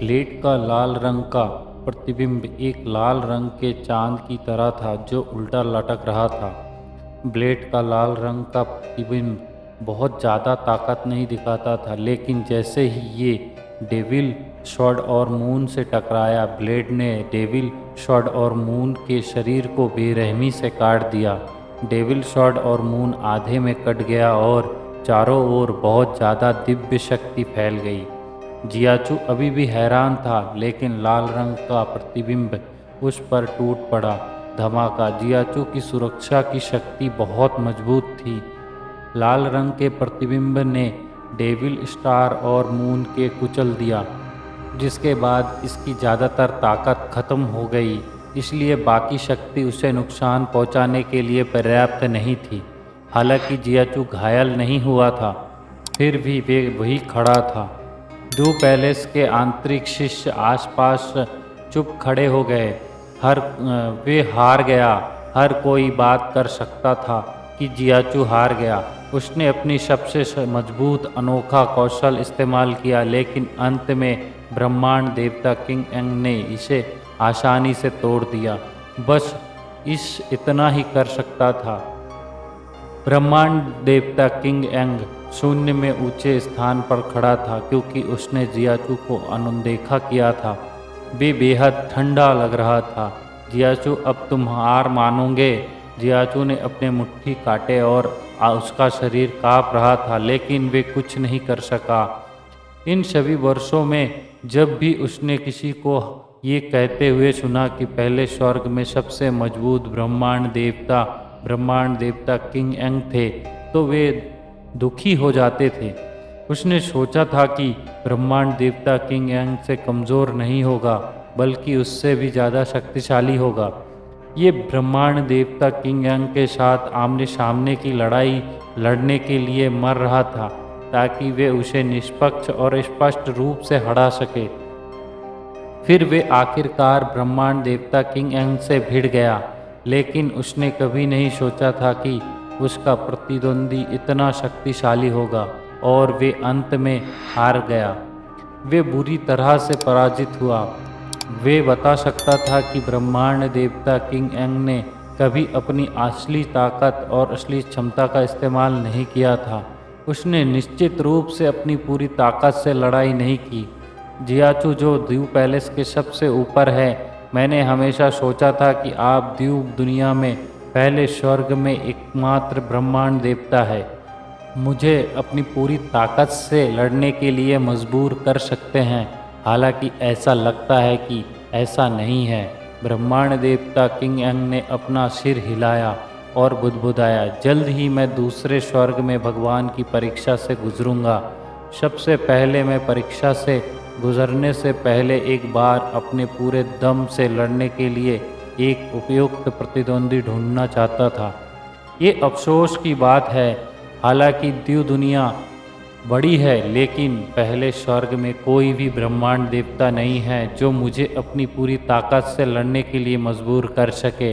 Blade का लाल रंग का प्रतिबिंब एक लाल रंग के चांद की तरह था जो उल्टा लटक रहा था। ब्लेड का लाल रंग का प्रतिबिंब बहुत ज़्यादा ताकत नहीं दिखाता था, लेकिन जैसे ही ये डेविल शॉड और मून से टकराया, ब्लेड ने डेविल शॉड और मून के शरीर को बेरहमी से काट दिया। डेविल शॉड और मून आधे में कट गया और चारों ओर बहुत ज़्यादा दिव्य शक्ति फैल गई। जियाचू अभी भी हैरान था, लेकिन लाल रंग का प्रतिबिंब उस पर टूट पड़ा। धमाका। जियाचू की सुरक्षा की शक्ति बहुत मजबूत थी। लाल रंग के प्रतिबिंब ने डेविल स्टार और मून के कुचल दिया, जिसके बाद इसकी ज़्यादातर ताकत खत्म हो गई, इसलिए बाकी शक्ति उसे नुकसान पहुंचाने के लिए पर्याप्त नहीं थी। हालांकि जियाचू घायल नहीं हुआ था, फिर भी वे वही खड़ा था। ड्यू पैलेस के आंतरिक शिष्य आसपास चुप खड़े हो गए। वे हार गया। हर कोई बात कर सकता था कि जियाचू हार गया। उसने अपनी सबसे मजबूत अनोखा कौशल इस्तेमाल किया, लेकिन अंत में ब्रह्मांड देवता किंग एंग ने इसे आसानी से तोड़ दिया। बस इतना ही कर सकता था। ब्रह्मांड देवता किंग एंग शून्य में ऊंचे स्थान पर खड़ा था, क्योंकि उसने जियाचू को अनदेखा किया था। वे बेहद ठंडा लग रहा था। जियाचू, अब तुम हार मानोगे? जियाचू ने अपने मुट्ठी काटे और उसका शरीर काँप रहा था, लेकिन वे कुछ नहीं कर सका। इन सभी वर्षों में जब भी उसने किसी को ये कहते हुए सुना कि पहले स्वर्ग में सबसे मजबूत ब्रह्मांड देवता किंग एंग थे, तो वे दुखी हो जाते थे। उसने सोचा था कि ब्रह्मांड देवता किंग एंग से कमज़ोर नहीं होगा, बल्कि उससे भी ज़्यादा शक्तिशाली होगा। ये ब्रह्मांड देवता किंग एंग के साथ आमने सामने की लड़ाई लड़ने के लिए मर रहा था, ताकि वे उसे निष्पक्ष और स्पष्ट रूप से हरा सके। फिर वे आखिरकार ब्रह्मांड देवता किंग एंग से भिड़ गया, लेकिन उसने कभी नहीं सोचा था कि उसका प्रतिद्वंदी इतना शक्तिशाली होगा, और वे अंत में हार गया। वे बुरी तरह से पराजित हुआ। वे बता सकता था कि ब्रह्मांड देवता किंग एंग ने कभी अपनी असली ताकत और असली क्षमता का इस्तेमाल नहीं किया था। उसने निश्चित रूप से अपनी पूरी ताकत से लड़ाई नहीं की। जियाचू, जो ड्यू पैलेस के सबसे ऊपर है, मैंने हमेशा सोचा था कि आप ड्यू दुनिया में पहले स्वर्ग में एकमात्र ब्रह्मांड देवता है। मुझे अपनी पूरी ताकत से लड़ने के लिए मजबूर कर सकते हैं। हालांकि ऐसा लगता है कि ऐसा नहीं है। ब्रह्मांड देवता किंग एंग ने अपना सिर हिलाया और बुदबुदाया, जल्द ही मैं दूसरे स्वर्ग में भगवान की परीक्षा से गुजरूंगा। सबसे पहले मैं परीक्षा से गुजरने से पहले एक बार अपने पूरे दम से लड़ने के लिए एक उपयुक्त प्रतिद्वंदी ढूंढना चाहता था। ये अफसोस की बात है, हालांकि ड्यू दुनिया बड़ी है, लेकिन पहले स्वर्ग में कोई भी ब्रह्मांड देवता नहीं है जो मुझे अपनी पूरी ताकत से लड़ने के लिए मजबूर कर सके।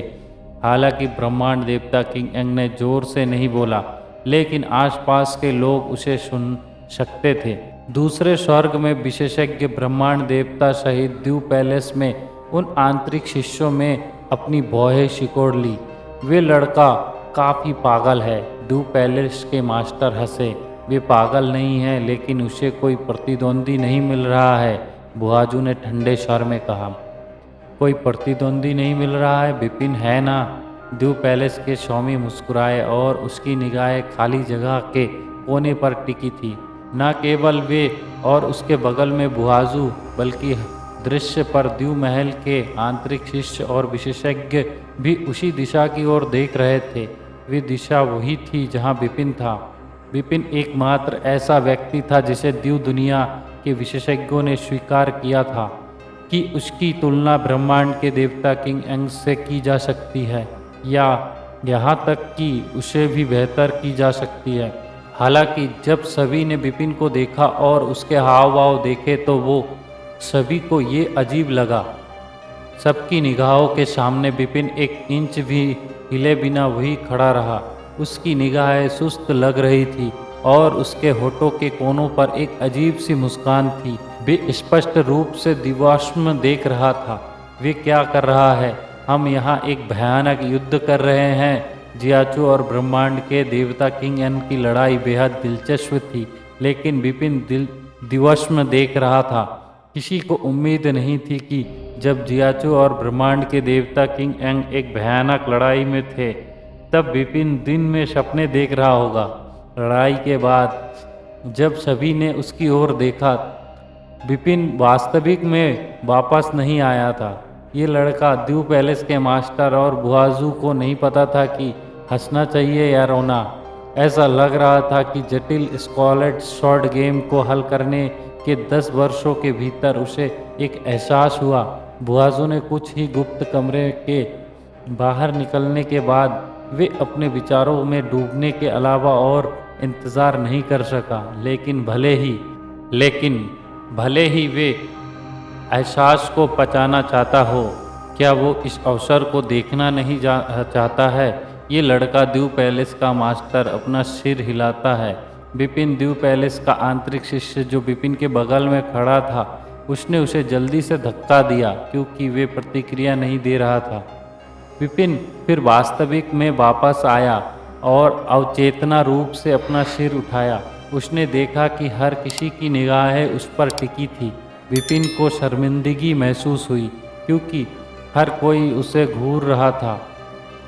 हालांकि ब्रह्मांड देवता किंग एंग ने जोर से नहीं बोला, लेकिन आसपास के लोग उसे सुन सकते थे। दूसरे स्वर्ग में विशेषज्ञ ब्रह्मांड देवता सहित ड्यू पैलेस में उन आंतरिक शिष्यों में अपनी भौहें सिकोड़ ली। वे लड़का काफ़ी पागल है। ड्यू पैलेस के मास्टर हंसे। वे पागल नहीं है, लेकिन उसे कोई प्रतिद्वंदी नहीं मिल रहा है, बुआजू ने ठंडे स्वर में कहा। कोई प्रतिद्वंदी नहीं मिल रहा है? विपिन है ना? ड्यू पैलेस के स्वामी मुस्कुराए और उसकी निगाहें खाली जगह के कोने पर टिकी थी। न केवल वे और उसके बगल में बुआजू, बल्कि दृश्य पर ड्यू महल के आंतरिक शिष्य और विशेषज्ञ भी उसी दिशा की ओर देख रहे थे। वे दिशा वही थी जहां विपिन था। विपिन एकमात्र ऐसा व्यक्ति था जिसे ड्यू दुनिया के विशेषज्ञों ने स्वीकार किया था कि उसकी तुलना ब्रह्मांड के देवता किंग एंग से की जा सकती है, या यहाँ तक कि उसे भी बेहतर की जा सकती है। हालांकि जब सभी ने विपिन को देखा और उसके हाव भाव देखे, तो वो सभी को ये अजीब लगा। सबकी निगाहों के सामने विपिन एक इंच भी हिले बिना वही खड़ा रहा। उसकी निगाहें सुस्त लग रही थी और उसके होठों के कोनों पर एक अजीब सी मुस्कान थी। वे स्पष्ट रूप से दिवाश्म देख रहा था। वे क्या कर रहा है? हम यहाँ एक भयानक युद्ध कर रहे हैं। जियाचू और ब्रह्मांड के देवता किंग एन की लड़ाई बेहद दिलचस्प थी, लेकिन विपिन दिवश्म देख रहा था। किसी को उम्मीद नहीं थी कि जब जियाचू और ब्रह्मांड के देवता किंग एंग एक भयानक लड़ाई में थे, तब विपिन दिन में सपने देख रहा होगा। लड़ाई के बाद जब सभी ने उसकी ओर देखा, विपिन वास्तविक में वापस नहीं आया था। ये लड़का द्यू पैलेस के मास्टर और बुआजू को नहीं पता था कि हंसना चाहिए या रोना। ऐसा लग रहा था कि जटिल स्कॉलेट शॉर्ट गेम को हल करने के 10 वर्षों के भीतर उसे एक एहसास हुआ। बुआजू ने कुछ ही गुप्त कमरे के बाहर निकलने के बाद वे अपने विचारों में डूबने के अलावा और इंतज़ार नहीं कर सका। लेकिन भले ही वे एहसास को पचाना चाहता हो, क्या वो इस अवसर को देखना नहीं चाहता है? ये लड़का द्यू पैलेस का मास्टर अपना सिर हिलाता है। विपिन द्यू पैलेस का आंतरिक शिष्य जो विपिन के बगल में खड़ा था, उसने उसे जल्दी से धक्का दिया क्योंकि वे प्रतिक्रिया नहीं दे रहा था। विपिन फिर वास्तविक में वापस आया और अवचेतना रूप से अपना सिर उठाया। उसने देखा कि हर किसी की निगाहें उस पर टिकी थी। विपिन को शर्मिंदगी महसूस हुई क्योंकि हर कोई उसे घूर रहा था।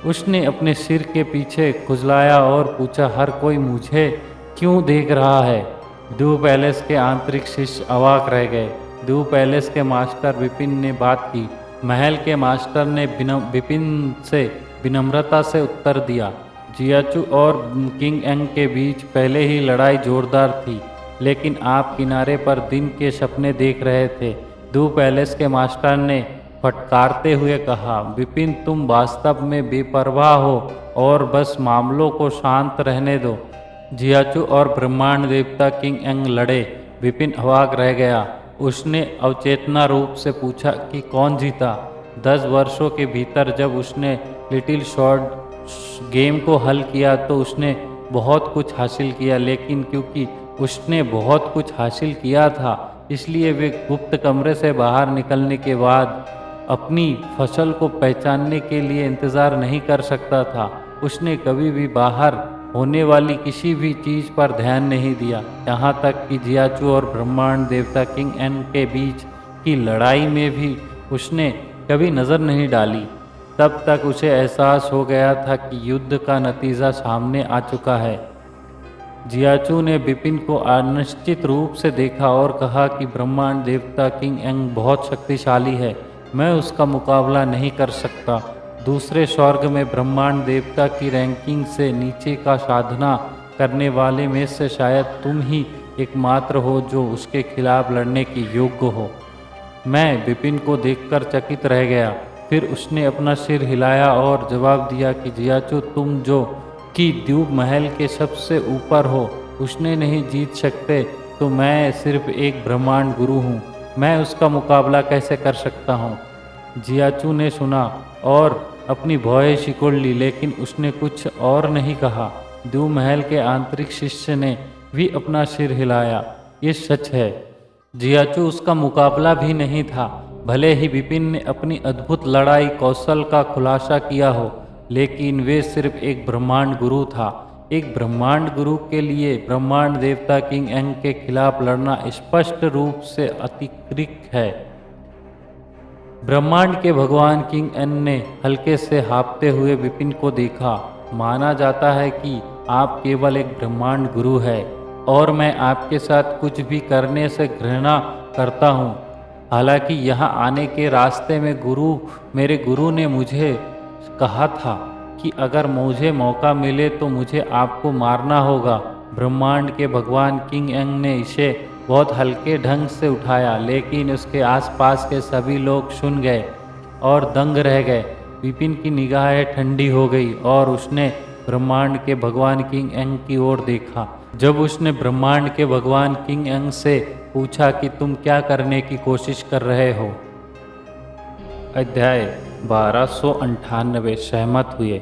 उसने अपने सिर के पीछे खुजलाया और पूछा, हर कोई मुझे क्यों देख रहा है? द्यू पैलेस के आंतरिक शिष्य अवाक रह गए। द्यू पैलेस के मास्टर विपिन ने बात की। महल के मास्टर ने विपिन से विनम्रता से उत्तर दिया, जियाचू और किंग एंग के बीच पहले ही लड़ाई जोरदार थी, लेकिन आप किनारे पर दिन के सपने देख रहे थे। द्यू पैलेस के मास्टर ने फटकारते हुए कहा, विपिन तुम वास्तव में बेपरवाह हो और बस मामलों को शांत रहने दो। जियाचू और ब्रह्मांड देवता किंग एंग लड़े। विपिन अवाक रह गया। उसने अवचेतना रूप से पूछा कि कौन जीता? 10 वर्षों के भीतर जब उसने लिटिल शॉर्ट गेम को हल किया तो उसने बहुत कुछ हासिल किया, लेकिन क्योंकि उसने बहुत कुछ हासिल किया था इसलिए वे गुप्त कमरे से बाहर निकलने के बाद अपनी फसल को पहचानने के लिए इंतज़ार नहीं कर सकता था। उसने कभी भी बाहर होने वाली किसी भी चीज़ पर ध्यान नहीं दिया, यहाँ तक कि जियाचू और ब्रह्मांड देवता किंग एन के बीच की लड़ाई में भी उसने कभी नज़र नहीं डाली। तब तक उसे एहसास हो गया था कि युद्ध का नतीजा सामने आ चुका है। जियाचू ने विपिन को अनिश्चित रूप से देखा और कहा कि ब्रह्मांड देवता किंग एंग बहुत शक्तिशाली है, मैं उसका मुकाबला नहीं कर सकता। दूसरे स्वर्ग में ब्रह्मांड देवता की रैंकिंग से नीचे का साधना करने वाले में से शायद तुम ही एकमात्र हो जो उसके खिलाफ लड़ने के योग्य हो। मैं विपिन को देखकर चकित रह गया। फिर उसने अपना सिर हिलाया और जवाब दिया कि जियाचू तुम जो कि द्यूप महल के सबसे ऊपर हो, उसने नहीं जीत सकते तो मैं सिर्फ एक ब्रह्मांड गुरु हूँ, मैं उसका मुकाबला कैसे कर सकता हूँ? जियाचू ने सुना और अपनी भौहें सिकोड़ ली, लेकिन उसने कुछ और नहीं कहा। द्यूप महल के आंतरिक शिष्य ने भी अपना सिर हिलाया। ये सच है, जियाचू उसका मुकाबला भी नहीं था। भले ही विपिन ने अपनी अद्भुत लड़ाई कौशल का खुलासा किया हो, लेकिन वे सिर्फ एक ब्रह्मांड गुरु था। एक ब्रह्मांड गुरु के लिए ब्रह्मांड देवता किंग एंग के खिलाफ लड़ना स्पष्ट रूप से अतिरिक्त है। ब्रह्मांड के भगवान किंग एन ने हल्के से हाँफते हुए विपिन को देखा। माना जाता है कि आप केवल एक ब्रह्मांड गुरु है और मैं आपके साथ कुछ भी करने से घृणा करता हूँ। हालांकि यहाँ आने के रास्ते में मेरे गुरु ने मुझे कहा था कि अगर मुझे मौका मिले तो मुझे आपको मारना होगा। ब्रह्मांड के भगवान किंग एंग ने इसे बहुत हल्के ढंग से उठाया, लेकिन उसके आसपास के सभी लोग सुन गए और दंग रह गए। विपिन की निगाहें ठंडी हो गई और उसने ब्रह्मांड के भगवान किंग एंग की ओर देखा। जब उसने ब्रह्मांड के भगवान किंग एंग से पूछा कि तुम क्या करने की कोशिश कर रहे हो? अध्याय 1298 सहमत हुए।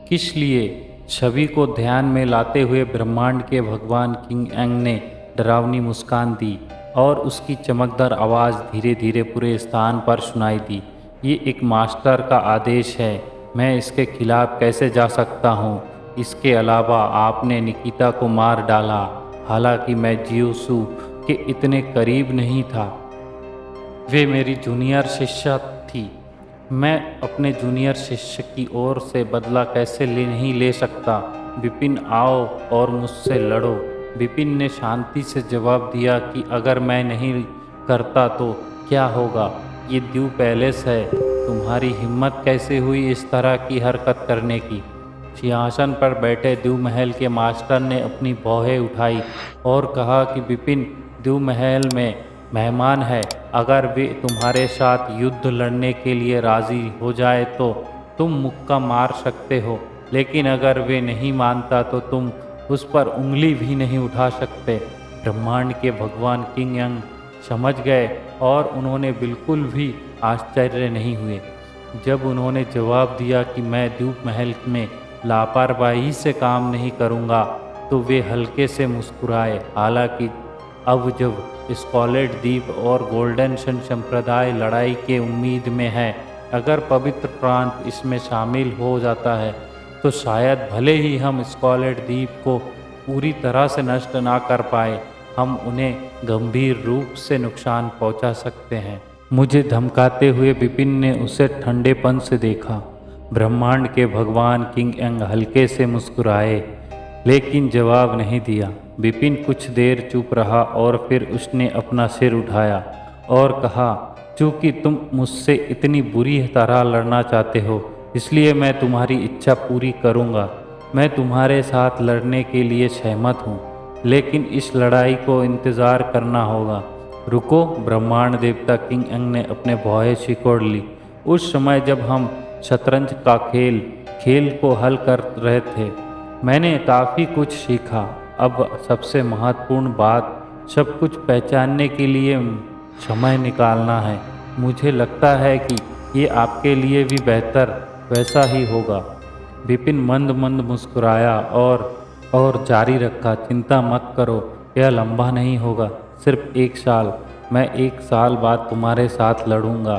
किस लिए? छवि को ध्यान में लाते हुए ब्रह्मांड के भगवान किंग एंग ने डरावनी मुस्कान दी और उसकी चमकदार आवाज़ धीरे धीरे पूरे स्थान पर सुनाई दी। ये एक मास्टर का आदेश है, मैं इसके खिलाफ कैसे जा सकता हूँ। इसके अलावा आपने निकिता को मार डाला, हालांकि मैं जियोसू के इतने करीब नहीं था। वे मेरी जूनियर शिष्या थी। मैं अपने जूनियर शिष्य की ओर से बदला कैसे नहीं ले सकता। विपिन, आओ और मुझसे लड़ो। विपिन ने शांति से जवाब दिया कि अगर मैं नहीं करता तो क्या होगा। ये द्यू पैलेस है, तुम्हारी हिम्मत कैसे हुई इस तरह की हरकत करने की। सिंहासन पर बैठे द्यू महल के मास्टर ने अपनी भौहें उठाई और कहा कि विपिन द्यू महल में मेहमान है। अगर वे तुम्हारे साथ युद्ध लड़ने के लिए राज़ी हो जाए तो तुम मुक्का मार सकते हो, लेकिन अगर वे नहीं मानता तो तुम उस पर उंगली भी नहीं उठा सकते। ब्रह्मांड के भगवान किंग यंग समझ गए और उन्होंने बिल्कुल भी आश्चर्य नहीं हुए। जब उन्होंने जवाब दिया कि मैं द्वीप महल में लापरवाही से काम नहीं करूँगा, तो वे हल्के से मुस्कुराए। हालांकि अब जब स्कॉलेट द्वीप और गोल्डन सन संप्रदाय लड़ाई के उम्मीद में है, अगर पवित्र प्रांत इसमें शामिल हो जाता है तो शायद भले ही हम स्कॉलेट द्वीप को पूरी तरह से नष्ट ना कर पाए, हम उन्हें गंभीर रूप से नुकसान पहुंचा सकते हैं। मुझे धमकाते हुए विपिन ने उसे ठंडेपन से देखा। ब्रह्मांड के भगवान किंग यंग हल्के से मुस्कुराए, लेकिन जवाब नहीं दिया। विपिन कुछ देर चुप रहा और फिर उसने अपना सिर उठाया और कहा, चूँकि तुम मुझसे इतनी बुरी तरह लड़ना चाहते हो, इसलिए मैं तुम्हारी इच्छा पूरी करूँगा। मैं तुम्हारे साथ लड़ने के लिए सहमत हूँ, लेकिन इस लड़ाई को इंतज़ार करना होगा। रुको, ब्रह्मांड देवता किंग यंग ने अपने भौहें सिकोड़ ली। उस समय जब हम शतरंज का खेल को हल कर रहे थे, मैंने काफ़ी कुछ सीखा। अब सबसे महत्वपूर्ण बात सब कुछ पहचानने के लिए समय निकालना है। मुझे लगता है कि ये आपके लिए भी बेहतर वैसा ही होगा। विपिन मंद मंद मुस्कुराया और जारी रखा, चिंता मत करो, यह लंबा नहीं होगा, सिर्फ 1 साल। मैं 1 साल बाद तुम्हारे साथ लड़ूंगा।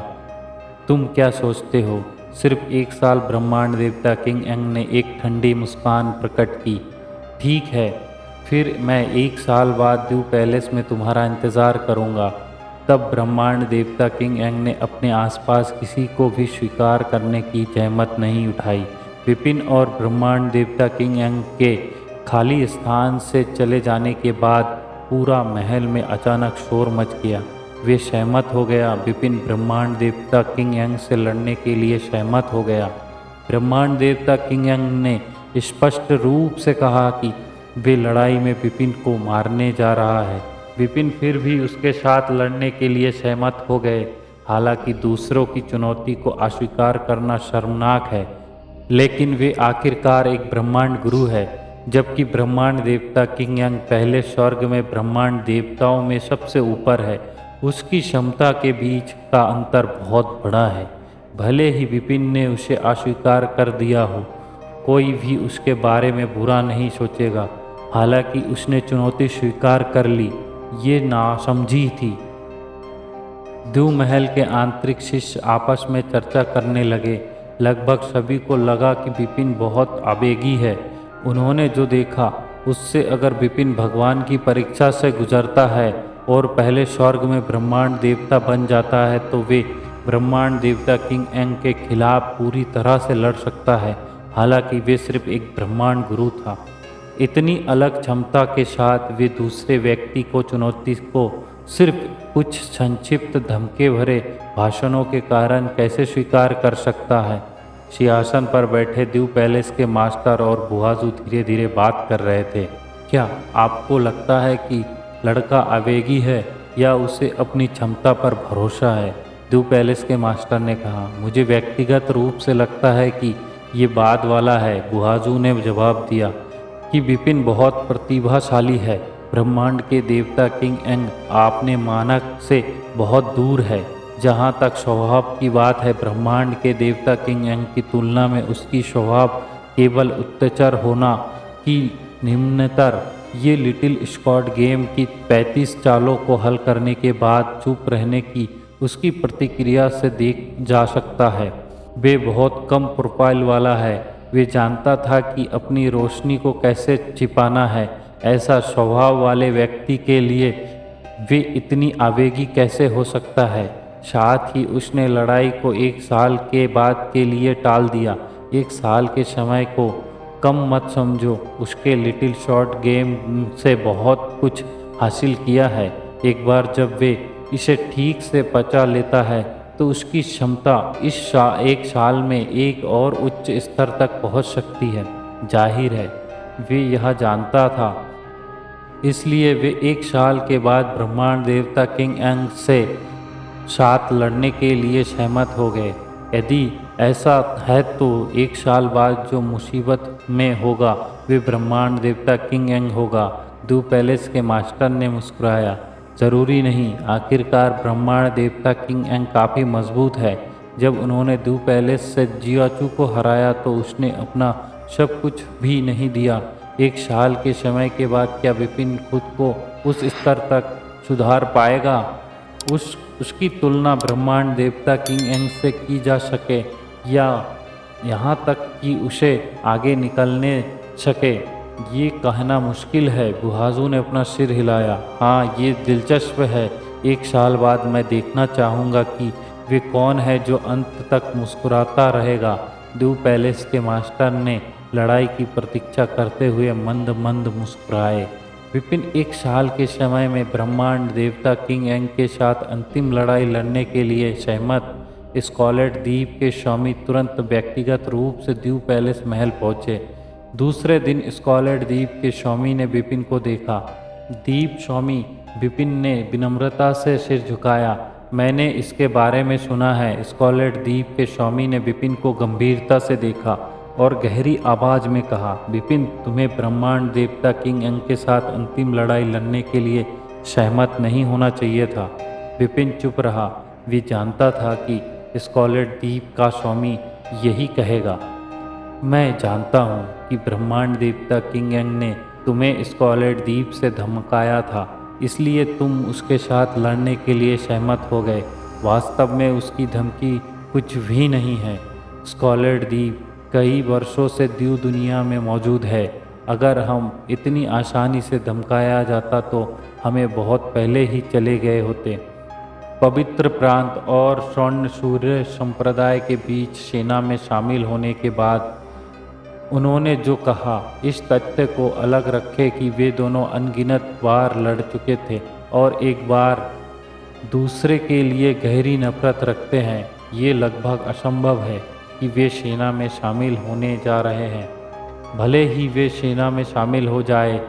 तुम क्या सोचते हो? सिर्फ 1 साल? ब्रह्मांड देवता किंग यंग ने एक ठंडी मुस्कान प्रकट की। ठीक है, फिर मैं 1 साल बाद द्यू पैलेस में तुम्हारा इंतज़ार करूंगा। तब ब्रह्मांड देवता किंग यंग ने अपने आसपास किसी को भी स्वीकार करने की जहमत नहीं उठाई। विपिन और ब्रह्मांड देवता किंग यंग के खाली स्थान से चले जाने के बाद पूरा महल में अचानक शोर मच गया। वे सहमत हो गया। विपिन ब्रह्मांड देवता किंग यंग से लड़ने के लिए सहमत हो गया। ब्रह्मांड देवता किंग यंग ने स्पष्ट रूप से कहा कि वे लड़ाई में विपिन को मारने जा रहा है। विपिन फिर भी उसके साथ लड़ने के लिए सहमत हो गए। हालांकि दूसरों की चुनौती को अस्वीकार करना शर्मनाक है, लेकिन वे आखिरकार एक ब्रह्मांड गुरु है। जबकि ब्रह्मांड देवता किंग यंग पहले स्वर्ग में ब्रह्मांड देवताओं में सबसे ऊपर है, उसकी क्षमता के बीच का अंतर बहुत बड़ा है। भले ही विपिन ने उसे अस्वीकार कर दिया हो, कोई भी उसके बारे में बुरा नहीं सोचेगा। हालांकि उसने चुनौती स्वीकार कर ली, ये नासमझी थी। द्यू महल के आंतरिक शिष्य आपस में चर्चा करने लगे। लगभग सभी को लगा कि विपिन बहुत आवेगी है। उन्होंने जो देखा उससे अगर विपिन भगवान की परीक्षा से गुजरता है और पहले स्वर्ग में ब्रह्मांड देवता बन जाता है, तो वे ब्रह्मांड देवता किंग यंग के खिलाफ पूरी तरह से लड़ सकता है। हालांकि वे सिर्फ एक ब्रह्मांड गुरु था। इतनी अलग क्षमता के साथ वे दूसरे व्यक्ति को चुनौती को सिर्फ कुछ संक्षिप्त धमके भरे भाषणों के कारण कैसे स्वीकार कर सकता है। सिंहासन पर बैठे द्यू पैलेस के मास्टर और बुहाजू धीरे धीरे बात कर रहे थे। क्या आपको लगता है कि लड़का आवेगी है या उसे अपनी क्षमता पर भरोसा है? द्यू पैलेस के मास्टर ने कहा। मुझे व्यक्तिगत रूप से लगता है कि ये बाद वाला है, बुहाजू ने जवाब दिया, कि विपिन बहुत प्रतिभाशाली है। ब्रह्मांड के देवता किंग यंग आपने मानक से बहुत दूर है। जहाँ तक स्वभाव की बात है, ब्रह्मांड के देवता किंग यंग की तुलना में उसकी स्वभाव केवल उच्चतर होना की निम्नतर ये लिटिल स्कॉट गेम की 35 चालों को हल करने के बाद चुप रहने की उसकी प्रतिक्रिया से देख जा सकता है। वे बहुत कम प्रोफाइल वाला है। वे जानता था कि अपनी रोशनी को कैसे छिपाना है। ऐसा स्वभाव वाले व्यक्ति के लिए वे इतनी आवेगी कैसे हो सकता है। साथ ही उसने लड़ाई को 1 साल के बाद के लिए टाल दिया। 1 साल के समय को कम मत समझो। उसके लिटिल शॉर्ट गेम से बहुत कुछ हासिल किया है। एक बार जब वे इसे ठीक से पचा लेता है तो उसकी क्षमता इस 1 साल में एक और उच्च स्तर तक पहुंच सकती है। जाहिर है वे यह जानता था, इसलिए वे 1 साल के बाद ब्रह्मांड देवता किंग एंग से साथ लड़ने के लिए सहमत हो गए। यदि ऐसा है तो 1 साल बाद जो मुसीबत में होगा वे ब्रह्मांड देवता किंग एंग होगा। दू पैलेस के मास्टर ने मुस्कुराया। ज़रूरी नहीं। आखिरकार ब्रह्मांड देवता किंग एंग काफ़ी मजबूत है। जब उन्होंने दू पैलेस से जियाचू को हराया तो उसने अपना सब कुछ भी नहीं दिया। 1 साल के समय के बाद क्या विपिन खुद को उस स्तर तक सुधार पाएगा? उसकी तुलना ब्रह्मांड देवता किंग एंग से की जा सके या यहाँ तक कि उसे आगे निकलने सके, ये कहना मुश्किल है। गुहाजू ने अपना सिर हिलाया। हाँ, ये दिलचस्प है। 1 साल बाद मैं देखना चाहूँगा कि वे कौन है जो अंत तक मुस्कुराता रहेगा। दू पैलेस के मास्टर ने लड़ाई की प्रतीक्षा करते हुए मंद मंद मुस्कुराए। विपिन 1 साल के समय में ब्रह्मांड देवता किंग एंग के साथ अंतिम लड़ाई लड़ने के लिए सहमत। स्कॉलेट द्वीप के स्वामी तुरंत व्यक्तिगत रूप से द्यू पैलेस महल पहुंचे। दूसरे दिन स्कॉलेट द्वीप के स्वामी ने विपिन को देखा। द्वीप स्वामी, विपिन ने विनम्रता से सिर झुकाया। मैंने इसके बारे में सुना है। स्कॉलेट द्वीप के स्वामी ने विपिन को गंभीरता से देखा और गहरी आवाज में कहा, विपिन, तुम्हें ब्रह्मांड देवता किंग एंग के साथ अंतिम लड़ाई लड़ने के लिए सहमत नहीं होना चाहिए था। विपिन चुप रहा। वे जानता था कि स्कॉलेट द्वीप का स्वामी यही कहेगा। मैं जानता हूँ कि ब्रह्मांड देवता किंग एंग ने तुम्हें स्कॉलेट द्वीप से धमकाया था, इसलिए तुम उसके साथ लड़ने के लिए सहमत हो गए। वास्तव में उसकी धमकी कुछ भी नहीं है। स्कॉलेट द्वीप कई वर्षों से द्यू दुनिया में मौजूद है। अगर हम इतनी आसानी से धमकाया जाता तो हमें बहुत पहले ही चले गए होते। पवित्र प्रांत और स्वर्ण सूर्य संप्रदाय के बीच सेना में शामिल होने के बाद उन्होंने जो कहा, इस तथ्य को अलग रखे कि वे दोनों अनगिनत बार लड़ चुके थे और एक बार दूसरे के लिए गहरी नफरत रखते हैं, ये लगभग असंभव है कि वे सेना में शामिल होने जा रहे हैं। भले ही वे सेना में शामिल हो जाए,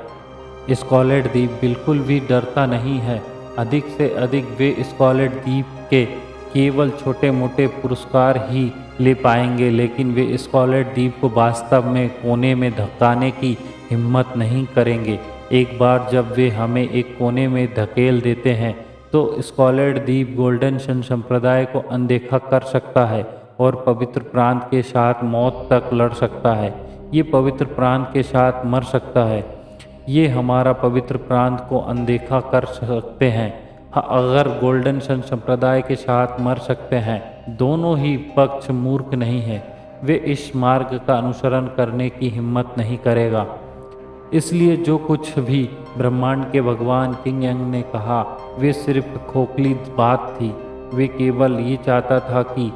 स्कॉलेट द्वीप बिल्कुल भी डरता नहीं है। अधिक से अधिक वे स्कॉलेट द्वीप के केवल छोटे मोटे पुरस्कार ही ले पाएंगे, लेकिन वे स्कॉलेट द्वीप को वास्तव में कोने में धकेलने की हिम्मत नहीं करेंगे। एक बार जब वे हमें एक कोने में धकेल देते हैं तो स्कॉलेट द्वीप गोल्डन सन संप्रदाय को अनदेखा कर सकता है और पवित्र प्रांत के साथ मौत तक लड़ सकता है। ये पवित्र प्रांत के साथ मर सकता है। ये हमारा पवित्र प्रांत को अनदेखा कर सकते हैं। हाँ, अगर गोल्डन सन संप्रदाय के साथ मर सकते हैं। दोनों ही पक्ष मूर्ख नहीं है। वे इस मार्ग का अनुसरण करने की हिम्मत नहीं करेगा। इसलिए जो कुछ भी ब्रह्मांड के भगवान किंग एंग ने कहा वे सिर्फ खोखली बात थी। वे केवल ये चाहता था कि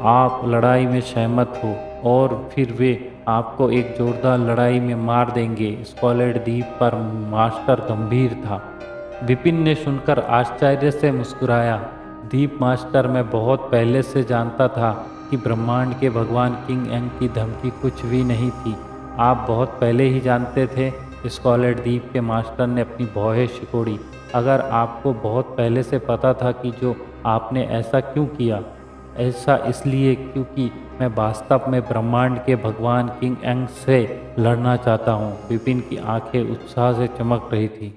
आप लड़ाई में सहमत हो और फिर वे आपको एक जोरदार लड़ाई में मार देंगे। स्कॉलेट द्वीप पर मास्टर गंभीर था। विपिन ने सुनकर आश्चर्य से मुस्कुराया। द्वीप मास्टर, मैं बहुत पहले से जानता था कि ब्रह्मांड के भगवान किंग एंग की धमकी कुछ भी नहीं थी। आप बहुत पहले ही जानते थे। स्कॉलेट द्वीप के मास्टर ने अपनी भौहें सिकोड़ी। अगर आपको बहुत पहले से पता था कि जो आपने ऐसा क्यों किया? ऐसा इसलिए क्योंकि मैं वास्तव में ब्रह्मांड के भगवान किंग एंग से लड़ना चाहता हूँ। विपिन की आंखें उत्साह से चमक रही थी।